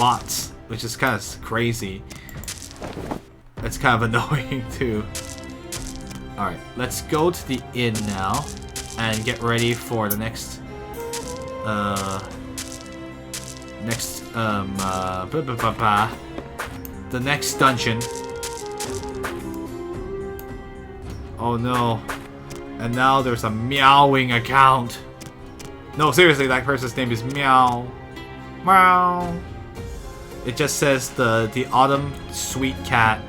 bots, which is kind of crazy. It's kind of annoying too. Alright, let's go to the inn now and get ready for the next the next dungeon. Oh no. And now there's a meowing account. No, seriously, that person's name is Meow. Meow. It just says the autumn sweet cat.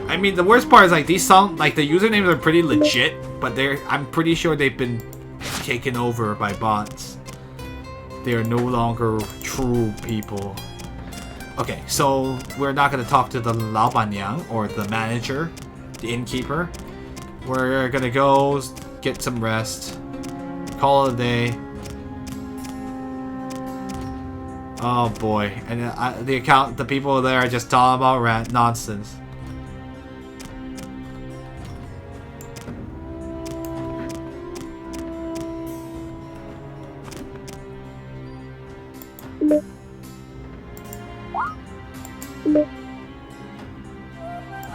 I mean, the worst part is like these sound like the usernames are pretty legit, but I'm pretty sure they've been taken over by bots. They are no longer true people. Okay, so we're not gonna talk to the 老板娘 or the manager, the innkeeper. We're gonna go get some rest, call it a day. Oh boy, and the people there are just talking about nonsense.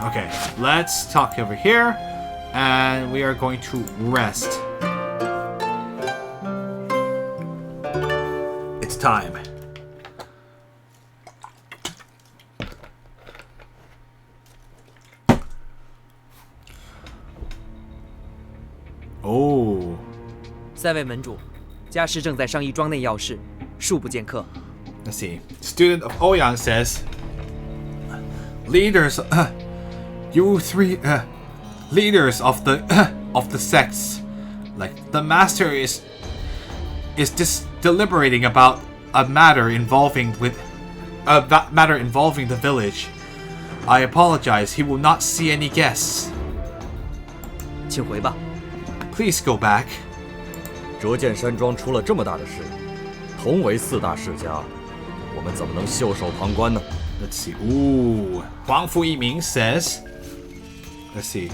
Okay, let's talk over here, and we are going to rest. It's time. Oh. 三位门主，家师正在商议庄内要事，恕不见客。 Let's see. Student of Ouyang says, leaders, you three, leaders of the sects, like the master is deliberating about a matter involving the village. I apologize. He will not see any guests. 请回吧。 Please go back. 折剑山庄出了这么大的事，同为四大世家，我们怎么能袖手旁观呢？ Let's see. Ooh, Huang Fu Yiming says. Let's see.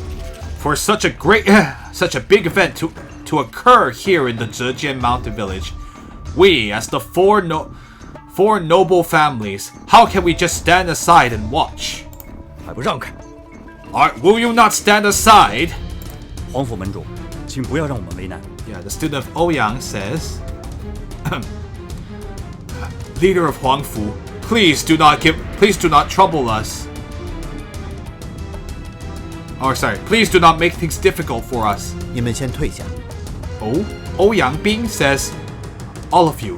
For such a big event to occur here in the Zhejian Mountain Village, we, as the four noble families, how can we just stand aside and watch? 还不让开！ Will you not stand aside? 皇府门主，请不要让我们为难。 Yeah, the student of Ouyang says. Leader of Huangfu, please do not trouble us. Or sorry, please do not make things difficult for us. 你们先退下。 Oh, Ouyang Bing says, all of you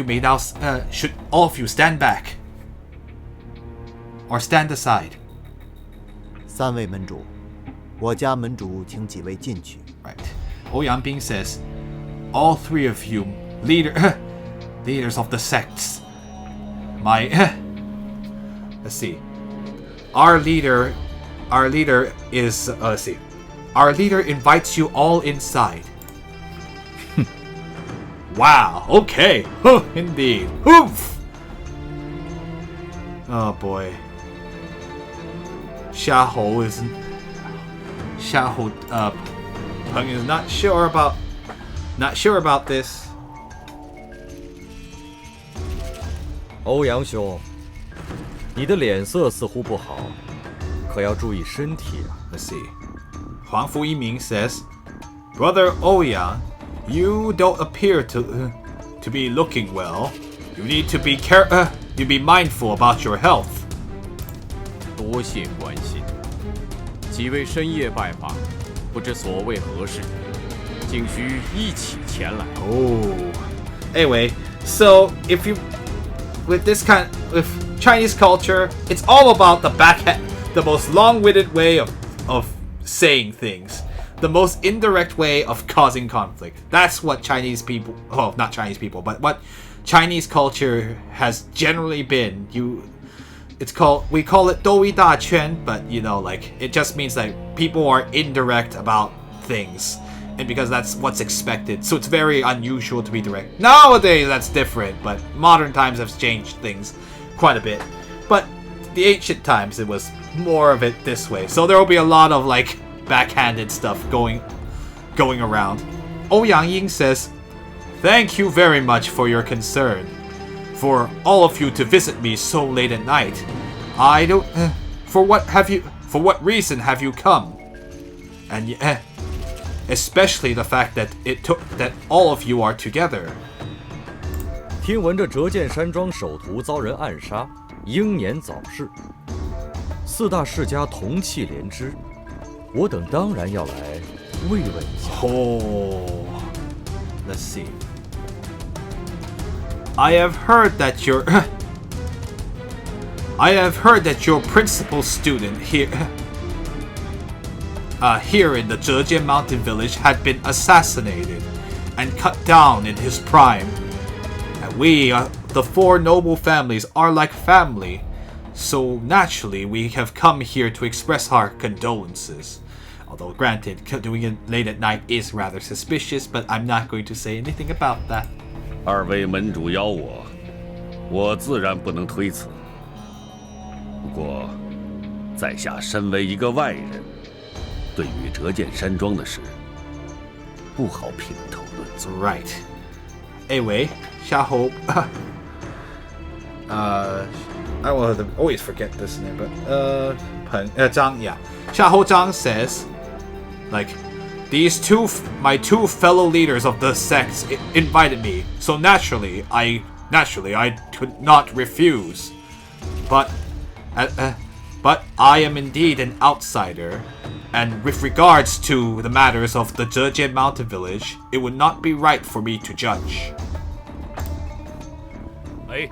may now should all of you stand back or stand aside. 三位门主，我家门主请几位进去。 Right. Ouyang Bing says, all three of you leaders of the sects. Let's see. Our leader is let's see. Our leader invites you all inside. Wow. Okay. Indeed. Oof. Oh boy. Xiahou is Peng is not sure about this. 欧阳兄，你的脸色似乎不好，可要注意身体啊。 Let's see. Huang Fu Yiming says, Brother Ouyang, you don't appear to be looking well. You need to be mindful about your health. 多谢关心。几位深夜拜访，不知所谓何事，竟需一起前来。 Oh. Anyway, so with Chinese culture, it's all about the most long-winded way of saying things. The most indirect way of causing conflict. That's what Chinese people, well, not Chinese people, but what Chinese culture has generally been. We call it 兜一大圈, but like it just means like people are indirect about things. And because that's what's expected. So it's very unusual to be direct. Nowadays that's different, but modern times have changed things quite a bit. But the ancient times it was more of it this way. So there will be a lot of like backhanded stuff going around. Ouyang Ying says, Thank you very much for your concern. For all of you to visit me so late at night. I don't... For what reason have you come? And especially the fact that all of you are together. 听闻这折剑山庄首徒遭人暗杀，英年早逝，4大世家同气连枝，我等当然要来慰问一下。Oh, let's see. I have heard that your principal student here in the Zhejian Mountain Village had been assassinated and cut down in his prime. And we, the 4 noble families, are like family, so naturally we have come here to express our condolences. Although granted, doing it late at night is rather suspicious, but I'm not going to say anything about that. 2位门主邀我，我自然不能推辞。不过，在下身为一个外人，对于折剑山庄的事，不好评头论足。Right. Anyway, 夏侯 I will always forget this name, but Zhang, yeah. 夏侯 Zhang says, like, my two fellow leaders of the sects invited me, so naturally I could not refuse. But I am indeed an outsider, and with regards to the matters of the Zhejian Mountain Village, it would not be right for me to judge. 哎，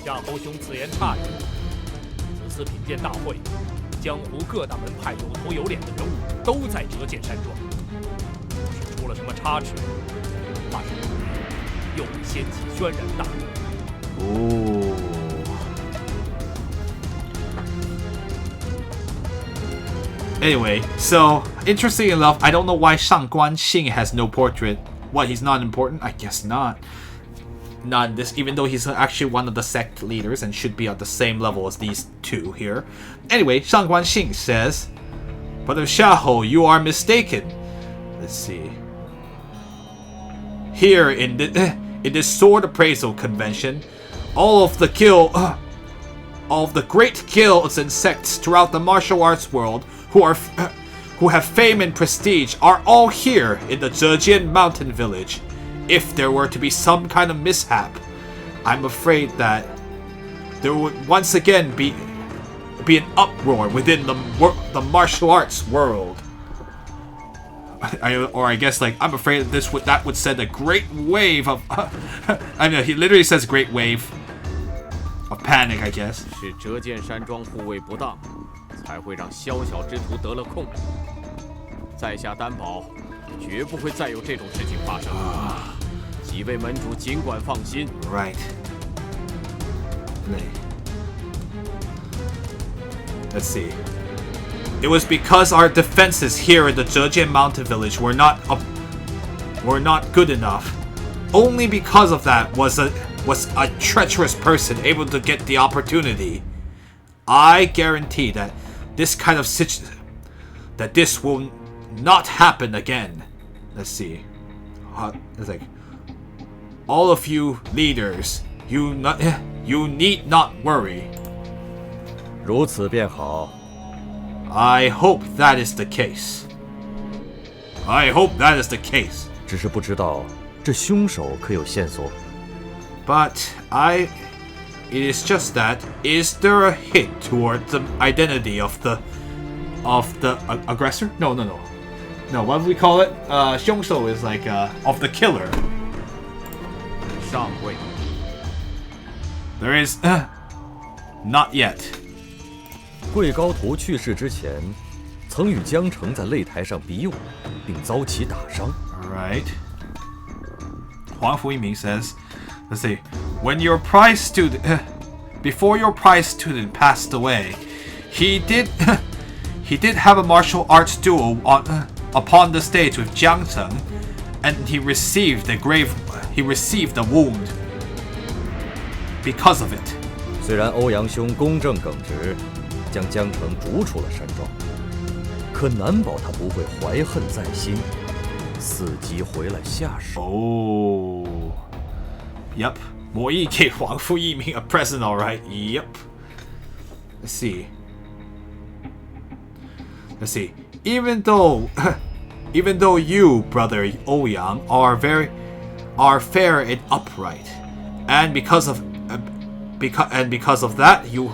夏侯兄此言差矣。此次品鉴大会，江湖各大门派有头有脸的人物都在折剑山庄。若是出了什么差池，怕是又会掀起轩然大波。Ooh. Anyway, so interesting enough, I don't know why Shangguan Xing has no portrait. What, he's not important? I guess not. Not in this, even though he's actually one of the sect leaders and should be at the same level as these two here. Anyway, Shangguan Xing says, Brother Xiahou, you are mistaken. Let's see. Here in this sword appraisal convention, all of the great guilds and sects throughout the martial arts world who have fame and prestige are all here in the Zhejian Mountain Village. If there were to be some kind of mishap, I'm afraid that there would once again be an uproar within the martial arts world. I guess, like, I'm afraid that would send a great wave of I know he literally says great wave of panic, I guess. 是折剑山庄护卫不当，才会让宵小之徒得了空。在下担保，绝不会再有这种事情发生。几位门主尽管放心。Right. Let's see. It was because our defenses here in the Zhejian Mountain Village were not good enough. Only because of that was a treacherous person able to get the opportunity. I guarantee that this kind of that this will not happen again. Let's see. It's like, all of you leaders, you need not worry. 如此便好。I hope that is the case. I hope that is the case. 只是不知道这凶手可有线索。But it is just that, is there a hint toward the identity of the aggressor? No, what do we call it? 凶手 is like of the killer. 上位。 There is not yet. 贵高徒去世之前，曾与江城在擂台上比武，并遭其打伤。Alright. Huang Fuiming says, let's see, before your prize student passed away, he did have a martial arts duel upon the stage with Jiang Cheng, and he received a wound because of it. 虽然欧阳兄公正耿直，将江城逐出了山庄，可难保他不会怀恨在心，伺机回来下手。Oh. Yep. 魔意给皇父一名 a present, alright. Yep. Let's see. Even though you, brother Ouyang, are fair and upright, and because of that, you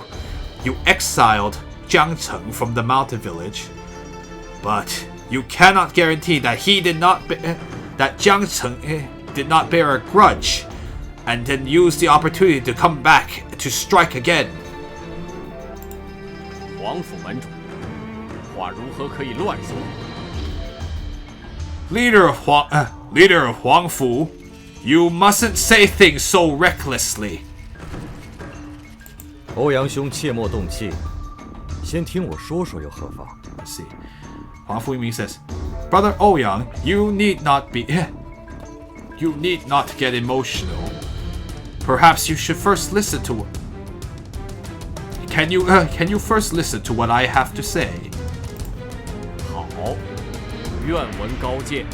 exiled Jiang Cheng from the mountain village, but you cannot guarantee that Jiang Cheng did not bear a grudge, and then use the opportunity to come back to strike again. 皇府门主，话如何可以乱说？ Leader of Huang Fu, you mustn't say things so recklessly. 欧阳兄切莫动气，先听我说说又何妨？ Let's see. Huang Fu Yiming says, Brother Ouyang, you need not get emotional. Perhaps you should first listen to. Can you first listen to what I have to say? 好，愿闻高见。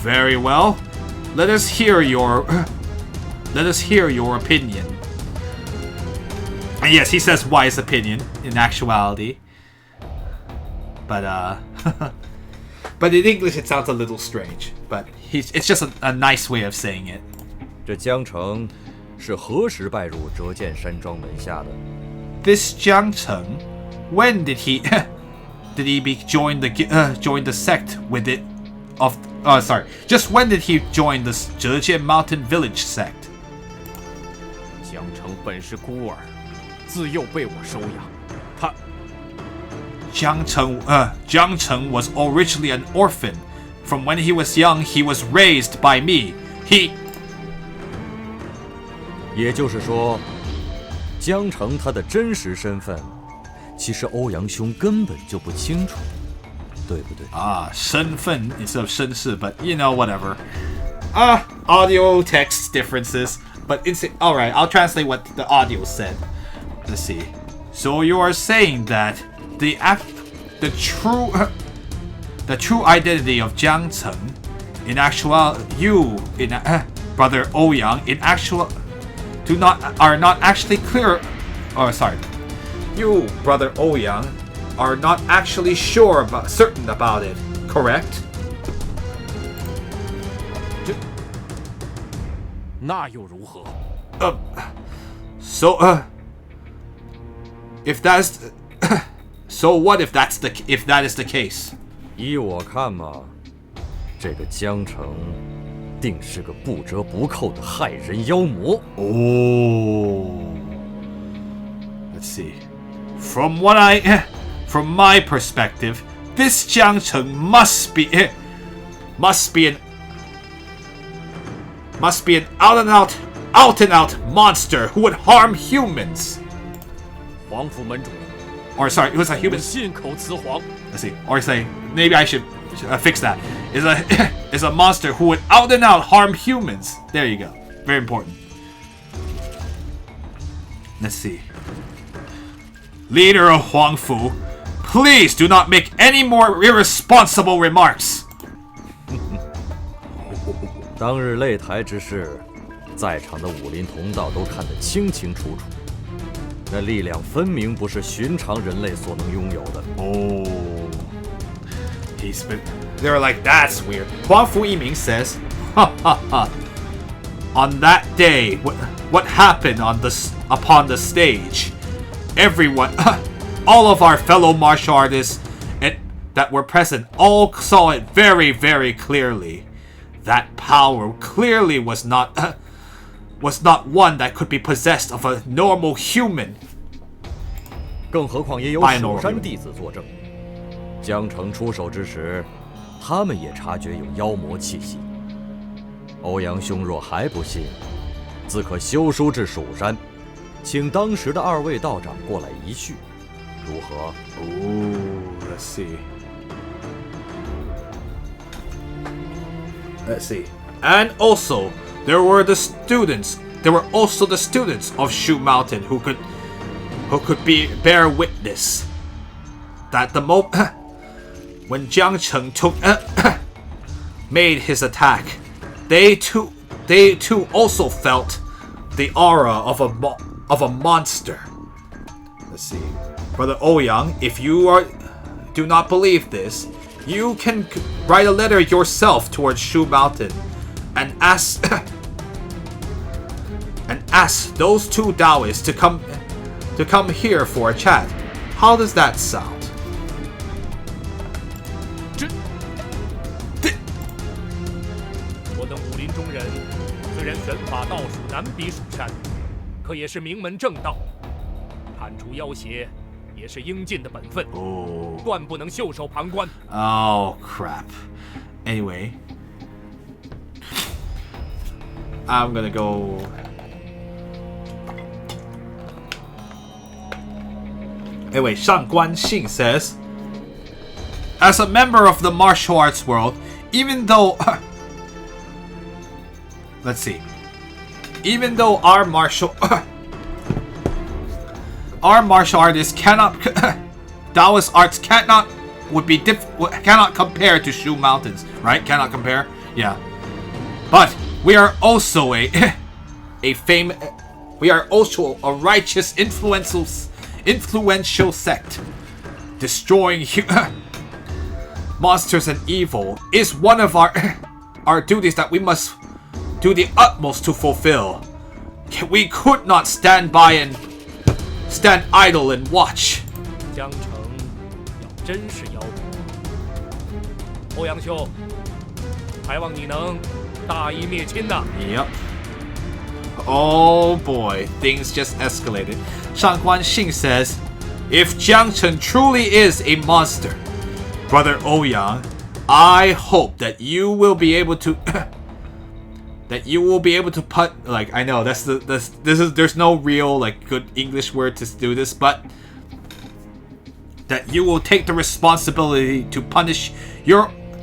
Very well. Let us hear your opinion. And yes, he says wise opinion in actuality. But but in English it sounds a little strange. But it's just a nice way of saying it. 这江城是何时拜入折剑山庄门下的？ This Jiang Cheng, when did he join the sect with it of just when did he join the Zhejian Mountain Village sect? 江城本是孤儿，自幼被我收养。他 Jiang Cheng was originally an orphan. From when he was young, he was raised by me. 也就是说，江城他的真实身份，其实欧阳兄根本就不清楚，对不对？身份 instead of 身世 but you know, whatever. Audio text differences, but alright, I'll translate what the audio said. Let's see. So you are saying that the true identity of Jiang Cheng, in actual, Brother Ouyang, in actual, are not actually clear. Oh, sorry. You, Brother Ouyang, are not actually certain about it, correct? 那又如何？ If that's, so what if that is the case? 依我看嘛，这个江城定是个不折不扣的害人妖魔。Oh. Let's see. From my perspective, this Jiang Cheng must be an out and out monster who would harm humans. 皇府门主， Or sorry, it was a human. 信口雌黄。 Let's see. Or say maybe I should fix that. Is a monster who would out and out harm humans. There you go. Very important. Let's see. Leader of Huang Fu, please do not make any more irresponsible remarks. 当日擂台之事，在场的武林同道都看得清清楚楚，那力量分明不是寻常人类所能拥有的。Oh. They were like, that's weird. Huang Fu Yiming says, ha ha ha. On that day, what happened upon the stage? Everyone, all of our fellow martial artists that were present, all saw it very, very clearly. That power clearly was not one that could be possessed of a normal human. 更何况也有蜀山弟子作证，江城出手之时，他们也察觉有妖魔气息。欧阳兄若还不信，自可修书至蜀山，请当时的二位道长过来一叙，如何？ Ooh, let's see. Let's see. And also, there were also the students of Shu Mountain who could bear witness that the moment when Jiang Cheng made his attack, they too also felt the aura of a monster. Let's see. Brother Ouyang, if you do not believe this, you can write a letter yourself towards Shu Mountain and ask those two Taoists to come here for a chat. How does that sound? 我等武林中人虽然拳法道术难比蜀山，可也是名门正道，铲除妖邪也是应尽的本分，断不能袖手旁观。Oh crap. Anyway, I'm gonna go. Anyway, Shang Guanxing says, as a member of the martial arts world, even though let's see, even though our martial artists cannot Taoist arts cannot compare to Shu Mountains, right? Cannot compare, yeah. But we are also a righteous, influential sect. Destroying monsters and evil is one of our duties that we must do the utmost to fulfill. We could not stand idle and watch. 江城要真是妖魔，欧阳兄，还望你能大义灭亲呐。Yep. Oh boy, things just escalated. Shang Guanxing says, if Jiangcheng truly is a monster, Brother Ouyang, I hope that you will be able to put, like, I know there's no real like good English word to do this, but that you will take the responsibility to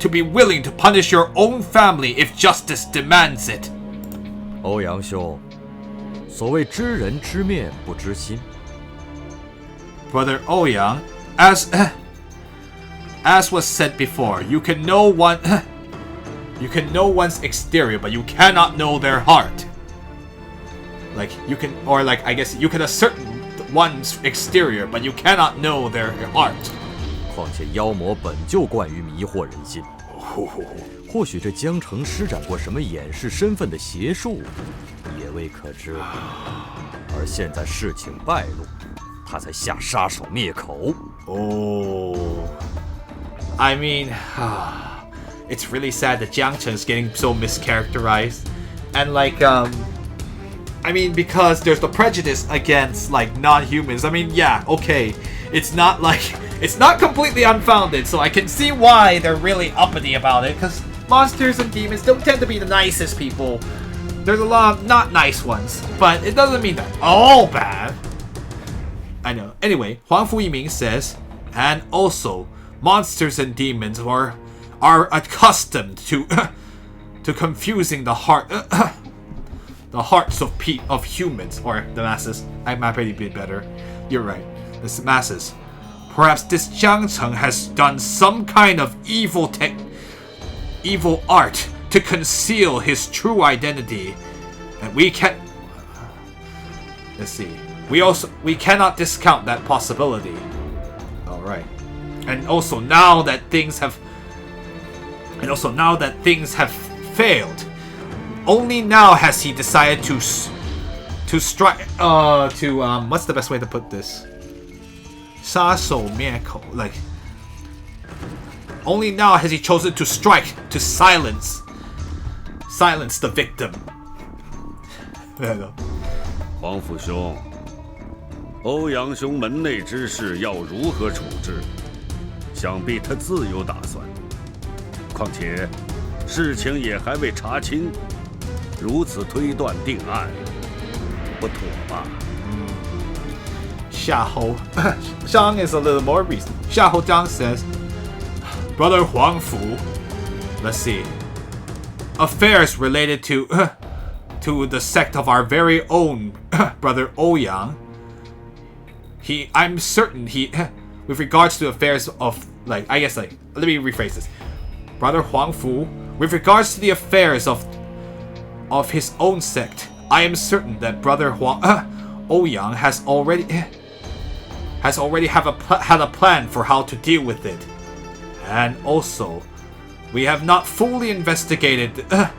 be willing to punish your own family if justice demands it. 欧阳兄，所谓知人知面不知心。Brother Ouyang, as was said before, you can know one's exterior, but you cannot know their heart. Like you can, or like I guess you can ascertain one's exterior, but you cannot know their heart. 况且妖魔本就惯于迷惑人心，或许这江城施展过什么掩饰身份的邪术，也未可知。而现在事情败露，他才下杀手灭口。Oh, I mean, it's really sad that Jiangcheng is getting so mischaracterized, and like I mean, because there's the prejudice against like non-humans. I mean, yeah, okay, it's not completely unfounded, so I can see why they're really uppity about it, because monsters and demons don't tend to be the nicest people. There's a lot of not nice ones, but it doesn't mean they're all bad. I know. Anyway, Huang Fu Yiming says, and also, monsters and demons are accustomed to confusing the hearts of humans, or the masses. I might be a bit better. You're right. The masses. Perhaps this Jiangcheng has done some kind of evil art to conceal his true identity, and we can't. Let's see. We cannot discount that possibility. All right. And also now that things have failed, only now has he decided to strike. What's the best way to put this? 杀手灭口, like only now has he chosen to strike to silence the victim. 黄甫兄，欧阳兄门内之事要如何处置？想必他自有打算。况且事情也还未查清，如此推断定案，不妥吧？夏侯Zhang is a little more reasonable. Xiahou Zhang says, Brother Huang Fu, let's see, affairs related to the sect of our very own Brother Ouyang. I'm certain with regards to affairs of, like, I guess, like, let me rephrase this. Brother Huang Fu with regards to the affairs of his own sect, I am certain that Brother Ouyang has already had a plan for how to deal with it. And also, we have not fully investigated the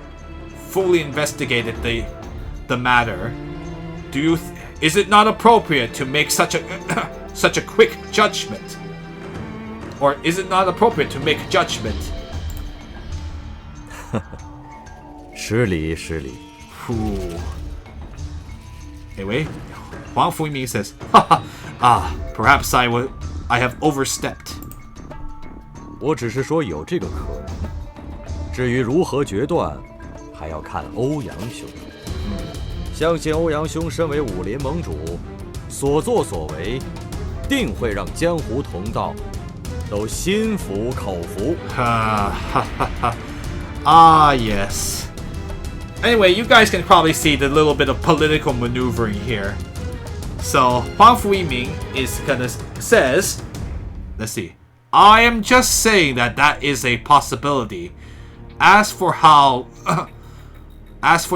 matter. Is it not appropriate to make such a quick judgment? Or is it not appropriate to make a judgment? 失礼失礼。 Anyway, Huang Fuiming says, perhaps I have overstepped. 我只是说有这个可能，至于如何决断，还要看欧阳兄。相信欧阳兄身为武林盟主，所作所为，定会让江湖同道都心服口服。Yes. Anyway, you guys can probably see the little bit of political maneuvering here. So, Huang Fuiming says, let's see. I am just saying that is a possibility. As for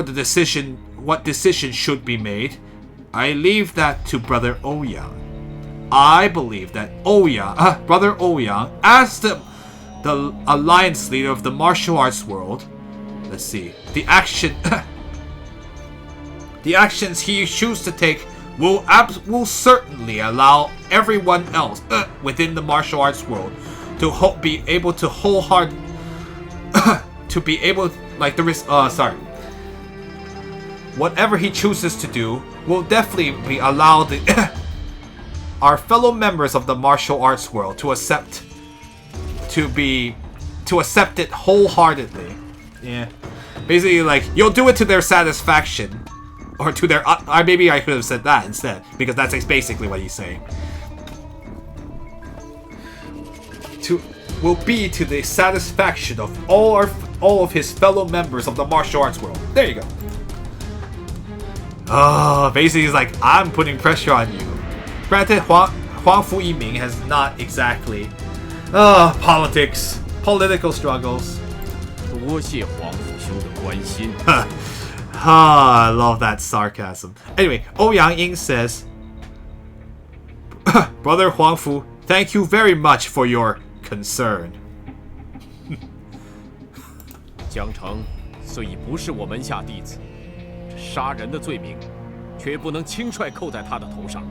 the decision, what decision should be made, I leave that to Brother Ouyang. I believe that Brother Ouyang, as the alliance leader of the martial arts world, let's see, the actions he chooses to take will certainly allow everyone else within the martial arts world to be able to whatever he chooses to do will definitely be allowed our fellow members of the martial arts world to accept it wholeheartedly. Yeah, basically, like, you'll do it to their satisfaction. Or to their... maybe I could have said that instead, because that's basically what he's saying. Will be to the satisfaction of all of his fellow members of the martial arts world. There you go. Basically he's like, I'm putting pressure on you. Granted, Huang Fuiming has not exactly... political struggles. 多谢皇甫兄的关心。I love that sarcasm. Anyway, Ouyang Ying says, Brother Huangfu, thank you very much for your concern. 江城虽已不是我门下弟子，这杀人的罪名却不能轻率扣在他的头上。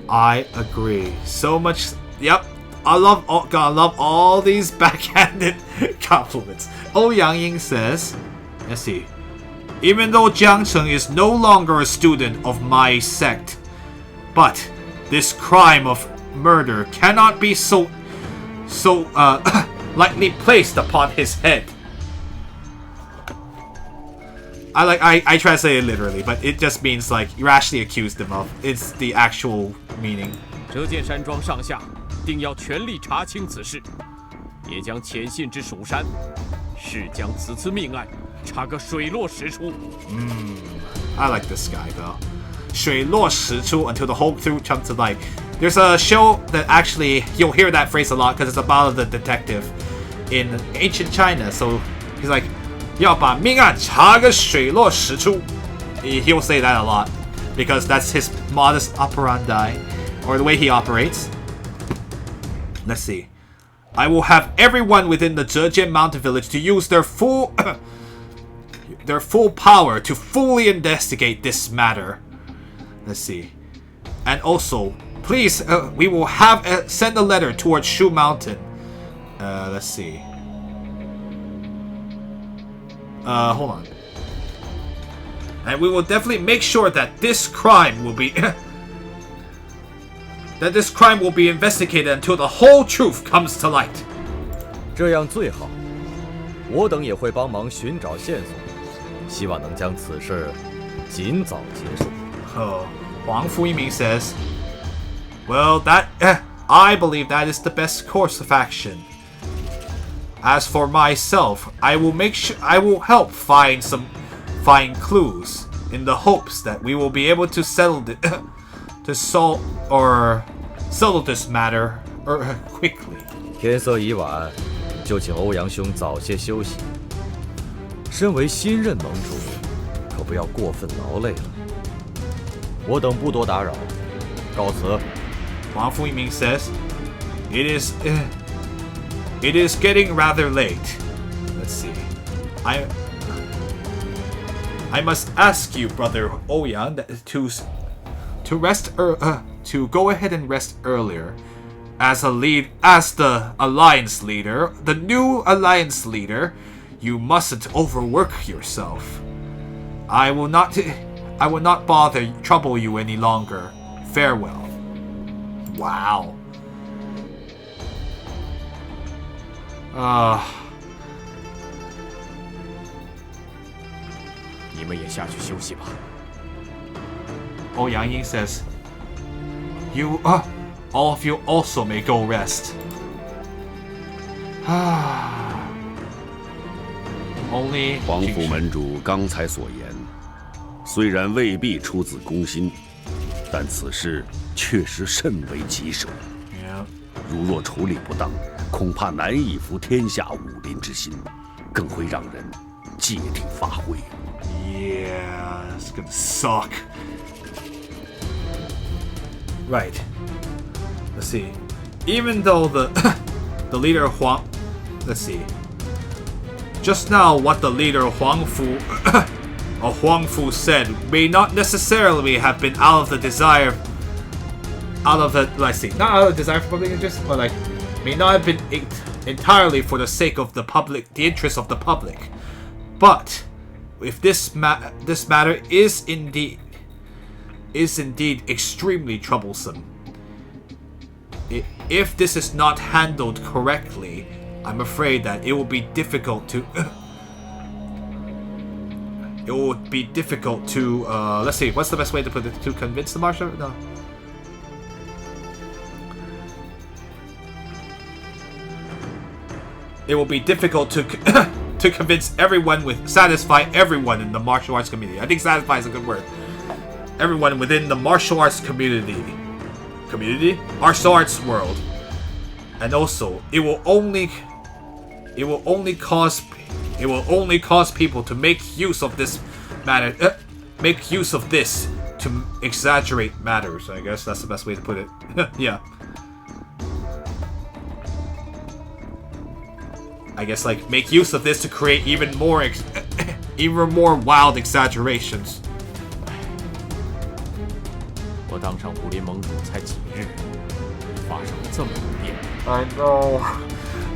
I agree. So much. Yep. Gotta love all these backhanded compliments. Ouyang Ying says, let's see. Even though Jiang Cheng is no longer a student of my sect, but this crime of murder cannot be so lightly placed upon his head. I translate it literally, but it just means like you actually accused him of. It's the actual meaning. 折剑山庄上下定要全力查清此事，也将潜信至蜀山，誓将此次命案查个水落石出。I like this guy though. 水落石出 until the whole truth comes to light. There's a show that actually you'll hear that phrase a lot because it's about the detective in ancient China. So he's like, 要把命案查个水落石出. He'll say that a lot because that's his modus operandi, or the way he operates. Let's see. I will have everyone within the Zhejian Mountain Village to use their full power to fully investigate this matter. Let's see. And also, please, we will have send a letter towards Shu Mountain. Let's see. Hold on. And we will definitely make sure that this crime will be investigated until the whole truth comes to light. 这样最好。我等也会帮忙寻找线索，希望能将此事尽早结束。Huang Fuiming says, well, I believe that is the best course of action. As for myself, I will help find clues in the hopes that we will be able to settle this matter quickly. 天色已晚，就请欧阳兄早些休息。身为新任盟主，可不要过分劳累了。我等不多打扰，告辞。Wang Fuiming says, "It is getting rather late. Let's see. I must ask you, brother Ouyang, to go ahead and rest earlier. As the alliance leader, the new alliance leader, you mustn't overwork yourself. I will not trouble you any longer. Farewell." Wow. 你们也下去休息吧。Ouyang Ying says, "You, all of you also may go rest." Only 皇甫门主刚才所言，虽然未必出自公心，但此事确实甚为棘手。Yeah. 如若处理不当，恐怕难以服天下武林之心，更会让人借题发挥。Yeah, it's gonna suck. Right. Let's see. Even though the leader Huang, let's see. Just now, what the leader Huang Fu said may not necessarily have been out of the desire. Let's see. Not out of desire for public interest, but like may not have been entirely for the sake of the interest of the public. But if this matter is indeed extremely troublesome, if this is not handled correctly, I'm afraid that it will be difficult to. It would be difficult to. Let's see. What's the best way to put it? To convince the marshal? No. It will be difficult to to satisfy everyone in the martial arts community. I think satisfy is a good word. Everyone within the martial arts martial arts world, and also it will only cause people to make use of this matter, make use of this to exaggerate matters. I guess that's the best way to put it. Yeah. I guess like make use of this to create even more wild exaggerations. 我当上武林盟主才几日，发生了这么多变故。 I know.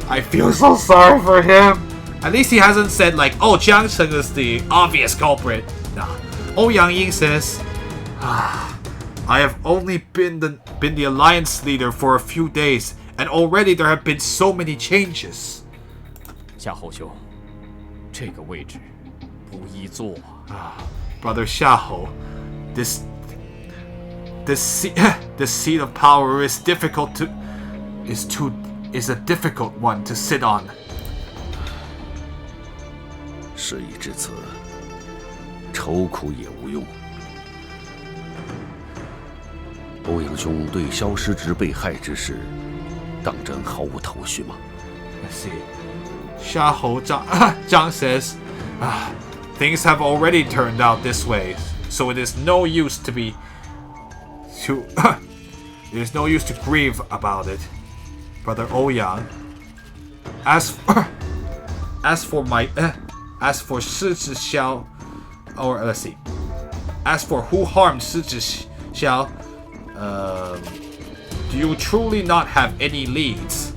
I feel so sorry for him. At least he hasn't said like, "Oh, Jiang Cheng is the obvious culprit." Nah. Ouyang Ying says, "I have only been the alliance leader for a few days, and already there have been so many changes." 夏侯兄，这个位置不易坐啊。Brother Xiahou, this seat of power is a difficult one to sit on. 事已至此，愁苦也无用。欧阳兄对萧师侄被害之事，当真毫无头绪吗？ Let's see. Xiahou Zhang says, "Things have already turned out this way, so it is no use to grieve about it." Brother Ouyang, as for Shi Zhixiao, or let's see, as for who harmed Shi Zhixiao, do you truly not have any leads?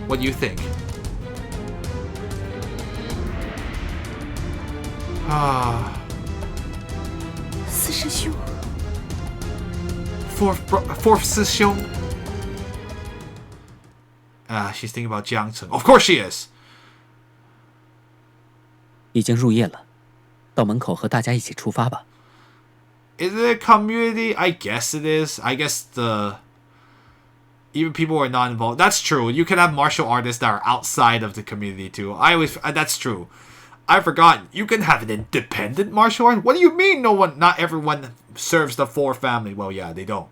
What do you think? Fourth 师兄. She's thinking about Jiang Cheng. Of course she is. 已经入夜了，到门口和大家一起出发吧。 Is it a community? I guess it is. I guess even people who are not involved. That's true. You can have martial artists that are outside of the community too. That's true. I forgot. You can have an independent martial art. What do you mean? Not everyone serves the four family. Well, yeah, they don't.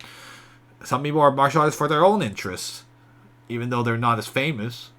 Some people are martial artists for their own interests, even though they're not as famous.